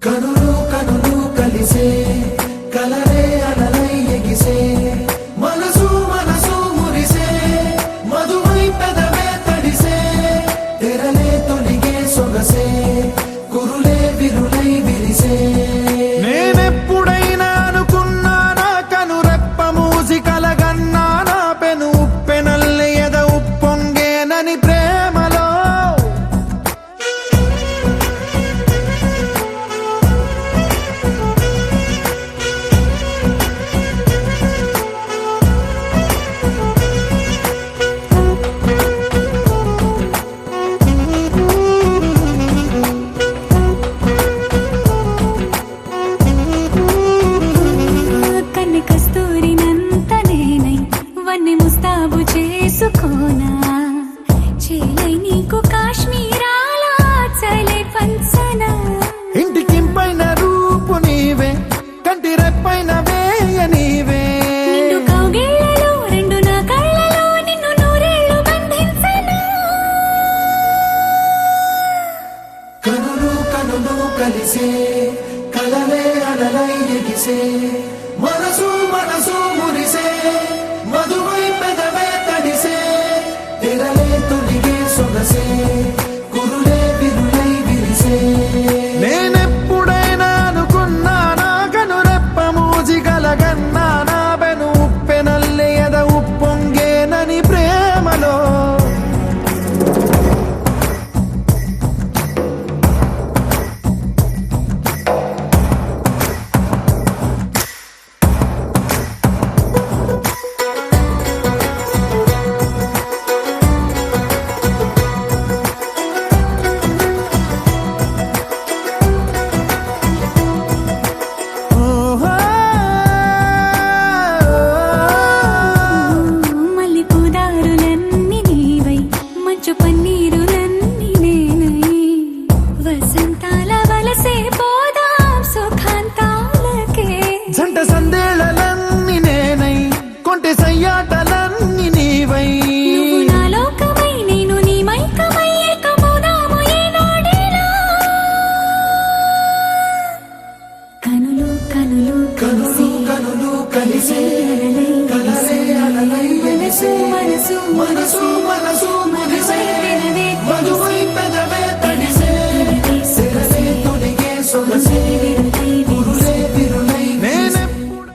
కనులు కనులు కలిసే కలరే అలలై ఎగిసే మనసు మనసు మురిసే మధువై పెదవే తడిసే తెరలే తొలిగే సొగసే కురులే విరులై విరిసే నేనెప్పుడైనా అనుకున్నానా కనురెప్ప మూసి కలగన్నానా పెను ఉప్పెనల్లి ఎద ఉప్పొంగేనని ప్రేమలో ముస్తాబు చేసుకోనా చేలై నీకు కాశ్మీరాల చలే పంచనా ఇంటికింపైన రూపు నీవే కంటి రెప్పైన వేయ నీవే నిండు కౌగిళ్ళలో రెండు నా కళ్ళలో నిన్ను నూరేళ్లు బంధించనా కనులు కనులు కలిసే కలలే అలలై ఎగిసే మనసు మనసు మురిసే మధువై పెదవే తడిసే తెరలే తొలిగే సొగసే కురులే విరులై విరిసే నేనెప్పుడైనా అనుకున్నానా కనురెప్ప మూసి కలగన్నానా పెను ఉప్పెనల్లి ఎద ఉప్పొంగేనని ప్రేమలో పన్నీరులన్నీ నేనై వసంతాల వలసే పోదాం సుఖాంతాలకే జంట సందేళలన్నీ నేనై కొంటె సయ్యాటలన్నీ నీవై నువ్వు నా లోకమై నేను నీ మైకమై ఏకమౌదాము ఏనాడైనా కనులు కనులు కనులు కనులు కలిసే కలసే అలలై ఎగిసే మనసు మనసు మనసు మురిసే మధువై పెదవే తడిసే తెరలే తొలిగే సొగసే కురులే విరులై నేనెప్పుడు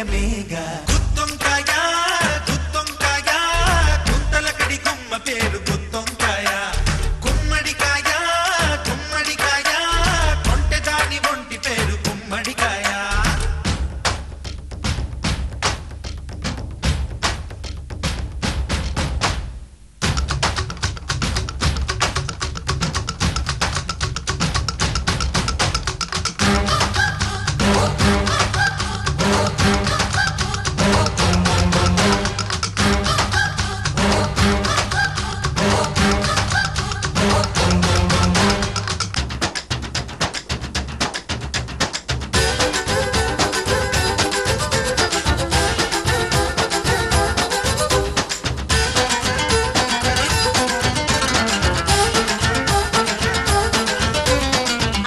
సమయమేగా గుత్తొంకాయ గుత్తొంకాయ గుంతలకడి గుమ్మ పేరు గుత్తొంకాయ గుమ్మడికాయ గుమ్మడికాయ కొంటె దాని ఒంటి పేరు గుమ్మడికాయ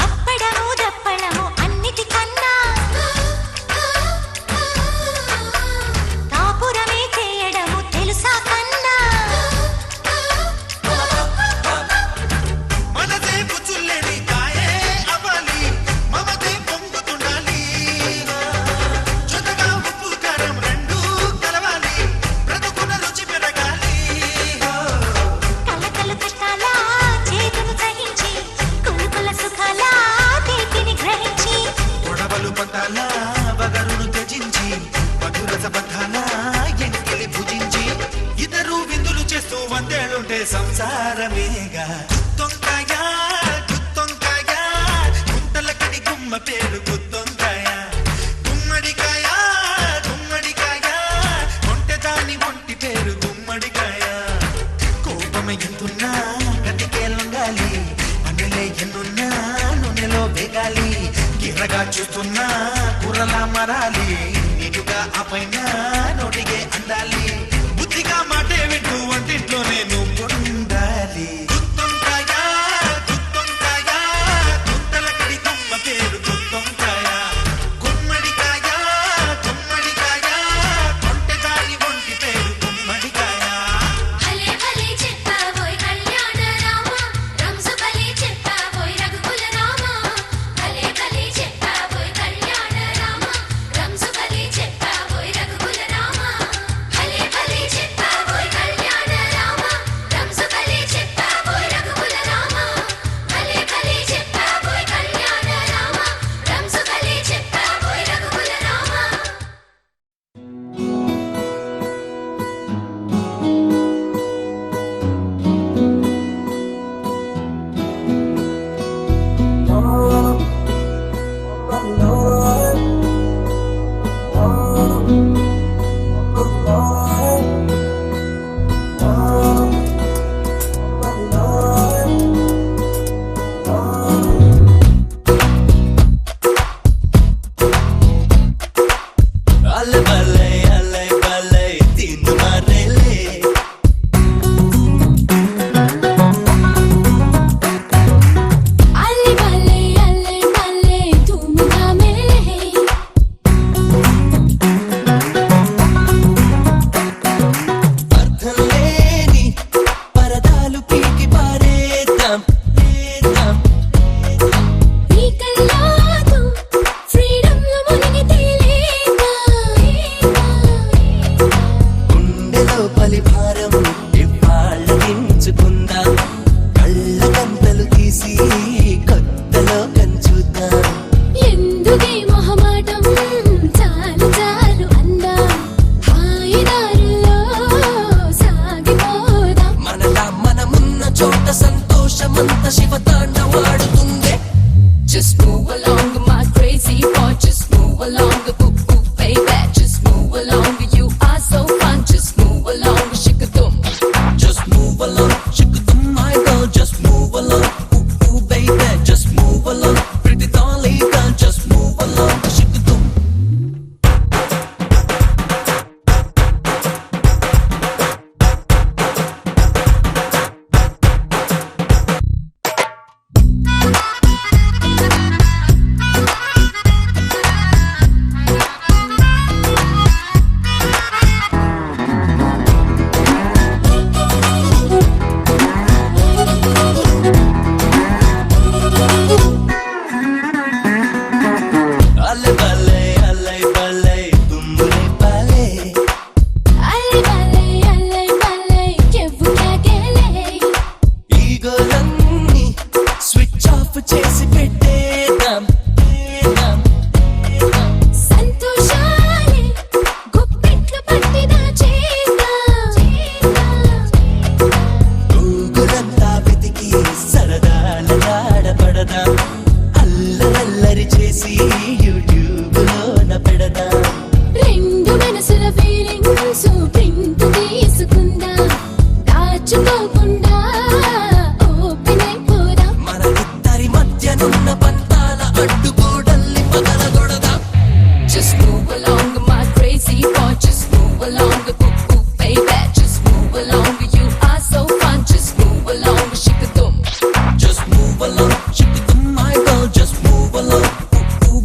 అప్పడము దప్పడము అన్నిటికన్నా కాపురమే చేయడము తెలుసా కన్నా మనదే పుచ్చులేని కాయే అవ్వాలి మమతే పొంగుతుండాలి జొతగా ఉప్పు కారం రెండు కలవాలి బ్రతుకున రుచి పెరగాలి కలకలు కష్టాల చేతును సహించి కులుకుల సుఖాల తీపిని గ్రహించి గొడవలు పట్టాల వగరును త్యజించి మధురస పట్టాల ఎంకిలి భుజించి ఇద్దరు విందులు చేస్తూ వందేళ్ళుంటే సంసారమేగా గుత్తొంకాయ గుత్తొంకాయ గుంతలకడి గుమ్మ పేరు గుత్తొంకాయ గుమ్మడికాయ గుమ్మడికాయ కొంటె దాని ఒంటి పేరు గుమ్మడికాయ కోపమ ఎంతున్నా గట్టికే లొంగాలి అన్నలే ఎన్నున్నా నూనెలో వేగాలి గిరగా చూస్తున్నా కూరలా మరాలి నీటుగా ఆ పైన నోటిగే అందాలి బుద్ధిగా మాటే వింటూ వంటింట్లో నేను ఉండాలి గుత్తొంకాయ గుత్తొంకాయ గుంతలకడి గుమ్మ పేరు గుత్తొంకాయ గుమ్మడికాయ గుమ్మడికాయ కొంటె దాని ఒంటి పేరు గుమ్మడికాయ భలే భలే చెప్పావోయ్ కళ్యాణ రామ రంసు భలే చెప్పావోయ్ రఘుకుల రామ భలే భలే చెప్పావోయ్ కళ్యాణ రామ రంసు భలే చెప్పావోయ్ రఘుకుల రామ భలే భలే చెప్పావోయ్ కళ్యాణ రామ రంసు భలే చెప్పావోయ్ రఘుకుల రామ భలే భలే చెప్పావోయ్ కళ్యాణ రామ రంసు భలే చెప్పావోయ్ రఘుకుల రామ అల్లె బల్లె తిందు మారేలే అల్లె బల్లె తుమ్ముగా మేలే అర్థం లేని పరదాలు పీకి పారేద్దాం వేద్దాం ఈ కల్లాతో ఫ్రీడమ్ లో మునిగి తేలేగా గుండెలో పలిభారం ఇవాళ్ళ దించుకుందాం కళ్ళ కంతలు తీసి కొత్తలో కంచుద్దాం ఎందుకే మొహమాటం చాలు చాలు అందా హాయిదారుల్లో సాగిపోదాం మనలా మనమున్న చోట సంతోషమంత శివతాండవాడుతుందే Just move along my crazy boy just move along ooh ooh baby just move along you are so fun just move along shikadum just move along shikadum my girl just move along ooh ooh baby just move along pretty dolly girl just move along shikadum రేడియోలన్నీ switch off చేసి పెట్టేద్దాం సంతోషాలే గుప్పెట్లు పట్టి దాచేద్దాం ఊగులంతా వెతికి సరదాల ఆడపడదాం అల్లరల్లరి చేసి YouTube లోన పెడదాం రెండు మనసుల ఫీలింగ్స్ ప్రింట్ తీసుకుందాం దాచుకోకుండా ఓపెన్ అయిపోదాం మన ఇద్దరి మధ్యనున్న పంతాల అడ్డుగోడల్ని పగలగొడదాం Just move along, my crazy boy. Just move along, ooh, baby. Just move along, you are so fun. Just move along, shake it. Just move along, shake it, my girl. Just move along, ooh,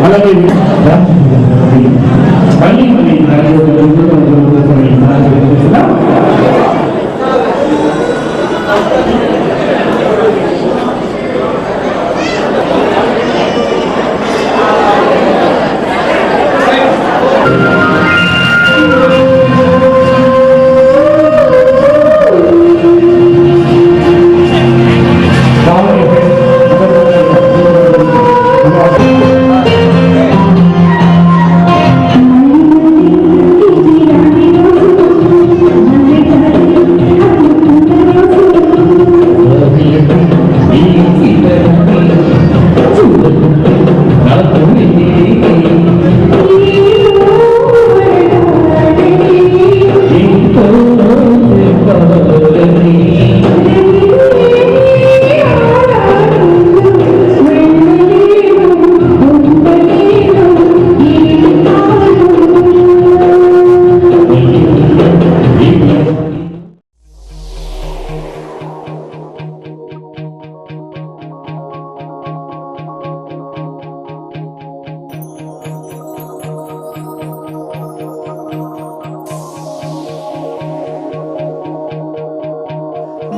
అలాగే మళ్ళీ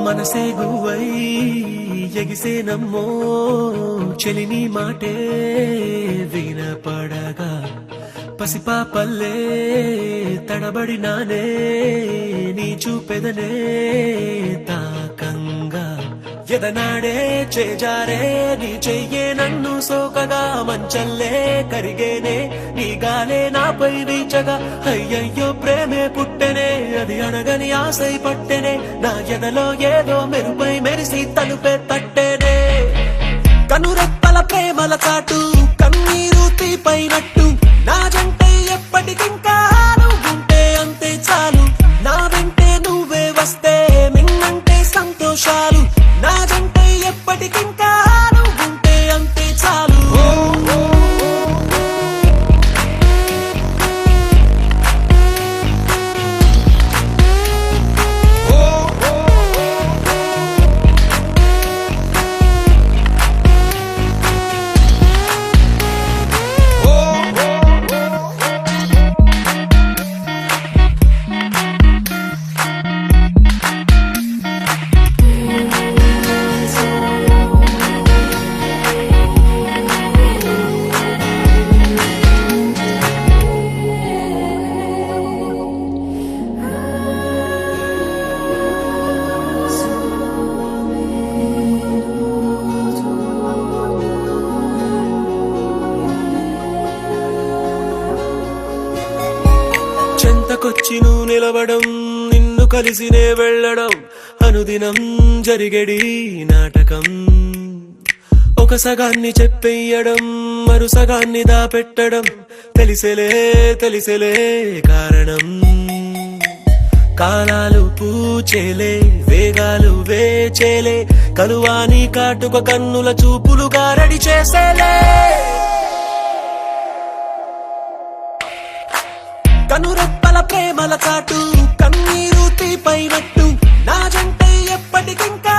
మనసే గువై ఎగిసే నమ్మో చెలిని మాటే వినపడగా పసిపాపల్లే తడబడినానే నీ చూపెదనే తాకంగా ఎదనాడే చేజారే నీ చెయ్యే నన్ను సోకగా మంచల్లే కరిగేనే నీ గాలే నాపై వీచగా అయ్యయ్యో ప్రేమే పుట్టెనే అది అనగని ఆశై పట్టెనే నా ఎదలో ఏదో మెరుపై మెరిసి తలుపే తట్టెనే కనురెప్పల ప్రేమల చాటు కన్నీరు తీపైనట్టు నా జంటే ఎప్పటికింకా నువ్వుంటే అంతే చాలు నా వెంటే నువ్వే వస్తే మిన్నంటే సంతోషాలు నా జంటే ఎప్పటికింకా నువ్వుంటే అంతే చాలు చెంతకొచ్చి నువ్వు నిలవడం నిన్ను కలిసినే వెళ్ళడం అనుదినం జరిగేడి నాటకం ఒక సగాన్ని చెప్పెయ్యడం మరు సగాన్ని దాపెట్టడం తెలిసెలే కారణం కాలాలు పూచేలే వేగాలు వేచేలే కలువాని కాటుక కన్నుల చూపులు గారడి చేసేలే కనురెప్పల ప్రేమల చాటు కన్నీరు తీపైనట్టు నా జంటే ఎప్పటికింకా